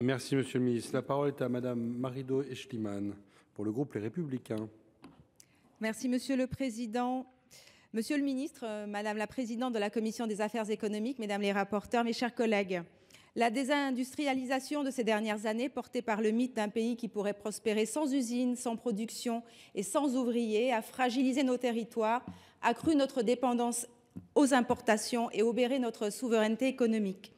Merci, Monsieur le Ministre. La parole est à Madame Marido Echliman pour le groupe Les Républicains. Merci, Monsieur le Président. Monsieur le Ministre, Madame la Présidente de la Commission des Affaires économiques, Mesdames les rapporteurs, mes chers collègues, la désindustrialisation de ces dernières années, portée par le mythe d'un pays qui pourrait prospérer sans usines, sans production et sans ouvriers, a fragilisé nos territoires, accru notre dépendance aux importations et obéré notre souveraineté économique.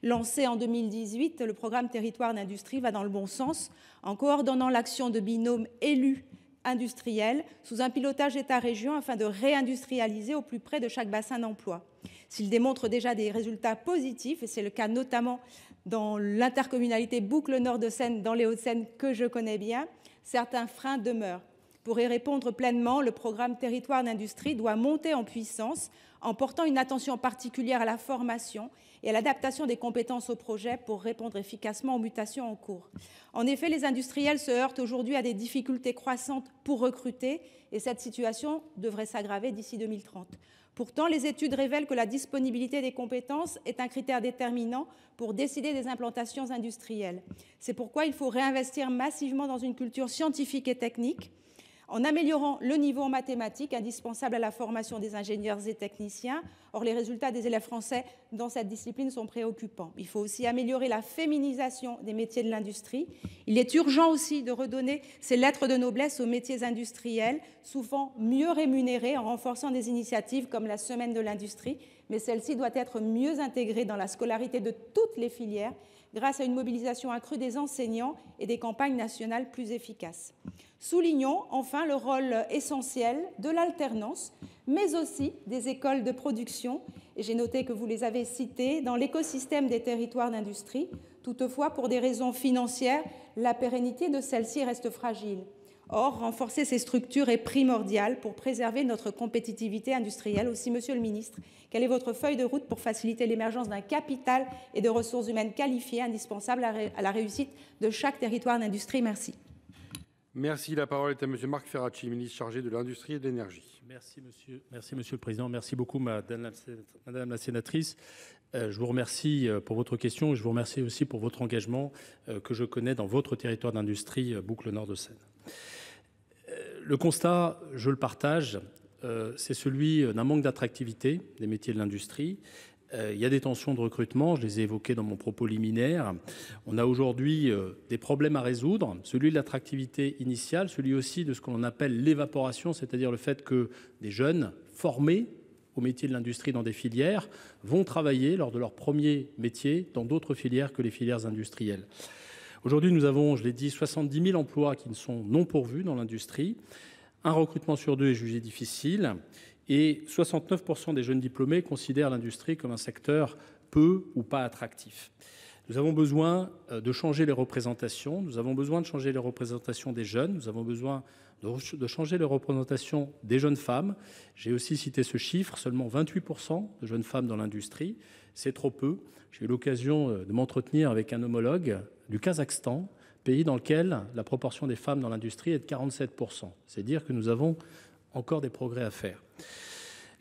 Lancé en 2018, le programme Territoire d'industrie va dans le bon sens en coordonnant l'action de binômes élus industriels sous un pilotage État-région afin de réindustrialiser au plus près de chaque bassin d'emploi. S'il démontre déjà des résultats positifs, et c'est le cas notamment dans l'intercommunalité Boucle-Nord de Seine, dans les Hauts-de-Seine que je connais bien, certains freins demeurent. Pour y répondre pleinement, le programme Territoire d'industrie doit monter en puissance en portant une attention particulière à la formation et à l'adaptation des compétences au projet pour répondre efficacement aux mutations en cours. En effet, les industriels se heurtent aujourd'hui à des difficultés croissantes pour recruter et cette situation devrait s'aggraver d'ici 2030. Pourtant, les études révèlent que la disponibilité des compétences est un critère déterminant pour décider des implantations industrielles. C'est pourquoi il faut réinvestir massivement dans une culture scientifique et technique, en améliorant le niveau en mathématiques indispensable à la formation des ingénieurs et techniciens. Or, les résultats des élèves français dans cette discipline sont préoccupants. Il faut aussi améliorer la féminisation des métiers de l'industrie. Il est urgent aussi de redonner ces lettres de noblesse aux métiers industriels, souvent mieux rémunérés en renforçant des initiatives comme la Semaine de l'industrie. Mais celle-ci doit être mieux intégrée dans la scolarité de toutes les filières grâce à une mobilisation accrue des enseignants et des campagnes nationales plus efficaces. Soulignons enfin le rôle essentiel de l'alternance, mais aussi des écoles de production, et j'ai noté que vous les avez citées, dans l'écosystème des territoires d'industrie. Toutefois, pour des raisons financières, la pérennité de celles-ci reste fragile. Or, renforcer ces structures est primordial pour préserver notre compétitivité industrielle. Aussi, Monsieur le Ministre, quelle est votre feuille de route pour faciliter l'émergence d'un capital et de ressources humaines qualifiées indispensables à la réussite de chaque territoire d'industrie? Merci. Merci. La parole est à Monsieur Marc Ferracci, ministre chargé de l'Industrie et de l'Énergie. Merci, Monsieur le Président. Merci beaucoup, Madame la Sénatrice. Je vous remercie pour votre question et je vous remercie aussi pour votre engagement que je connais dans votre territoire d'industrie Boucle-Nord de Seine. Le constat, je le partage, c'est celui d'un manque d'attractivité des métiers de l'industrie. Il y a des tensions de recrutement, je les ai évoquées dans mon propos liminaire. On a aujourd'hui des problèmes à résoudre, celui de l'attractivité initiale, celui aussi de ce qu'on appelle l'évaporation, c'est-à-dire le fait que des jeunes formés au métier de l'industrie dans des filières vont travailler lors de leur premier métier dans d'autres filières que les filières industrielles. Aujourd'hui, nous avons, je l'ai dit, 70 000 emplois qui ne sont non pourvus dans l'industrie. Un recrutement sur deux est jugé difficile et 69% des jeunes diplômés considèrent l'industrie comme un secteur peu ou pas attractif. Nous avons besoin de changer les représentations, nous avons besoin de changer les représentations des jeunes, nous avons besoin de changer les représentations des jeunes femmes. J'ai aussi cité ce chiffre, seulement 28% de jeunes femmes dans l'industrie, c'est trop peu. J'ai eu l'occasion de m'entretenir avec un homologue du Kazakhstan, pays dans lequel la proportion des femmes dans l'industrie est de 47%. C'est dire que nous avons encore des progrès à faire.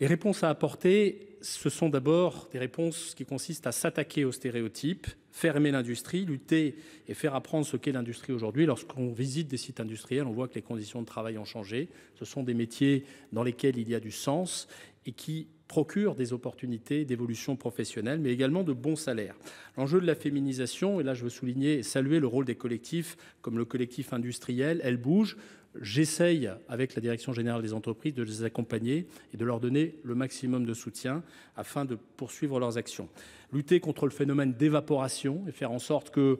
Les réponses à apporter, ce sont d'abord des réponses qui consistent à s'attaquer aux stéréotypes, faire aimer l'industrie, lutter et faire apprendre ce qu'est l'industrie aujourd'hui. Lorsqu'on visite des sites industriels, on voit que les conditions de travail ont changé. Ce sont des métiers dans lesquels il y a du sens et qui procurent des opportunités d'évolution professionnelle, mais également de bons salaires. L'enjeu de la féminisation, et là je veux souligner et saluer le rôle des collectifs comme le collectif industriel, Elle Bouge. J'essaye, avec la Direction générale des entreprises, de les accompagner et de leur donner le maximum de soutien afin de poursuivre leurs actions. Lutter contre le phénomène d'évaporation et faire en sorte qu'il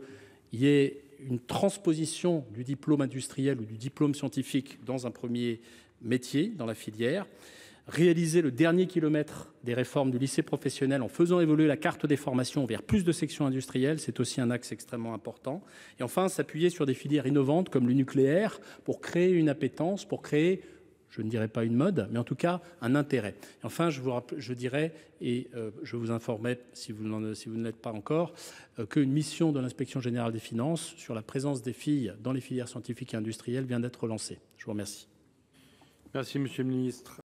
y ait une transposition du diplôme industriel ou du diplôme scientifique dans un premier métier, dans la filière. Réaliser le dernier kilomètre des réformes du lycée professionnel en faisant évoluer la carte des formations vers plus de sections industrielles, c'est aussi un axe extrêmement important. Et enfin, s'appuyer sur des filières innovantes comme le nucléaire pour créer une appétence, pour créer, je ne dirais pas une mode, mais en tout cas un intérêt. Et enfin, je dirais, et je vous informerai si vous ne l'êtes pas encore, qu'une mission de l'Inspection générale des finances sur la présence des filles dans les filières scientifiques et industrielles vient d'être lancée. Je vous remercie. Merci, Monsieur le Ministre.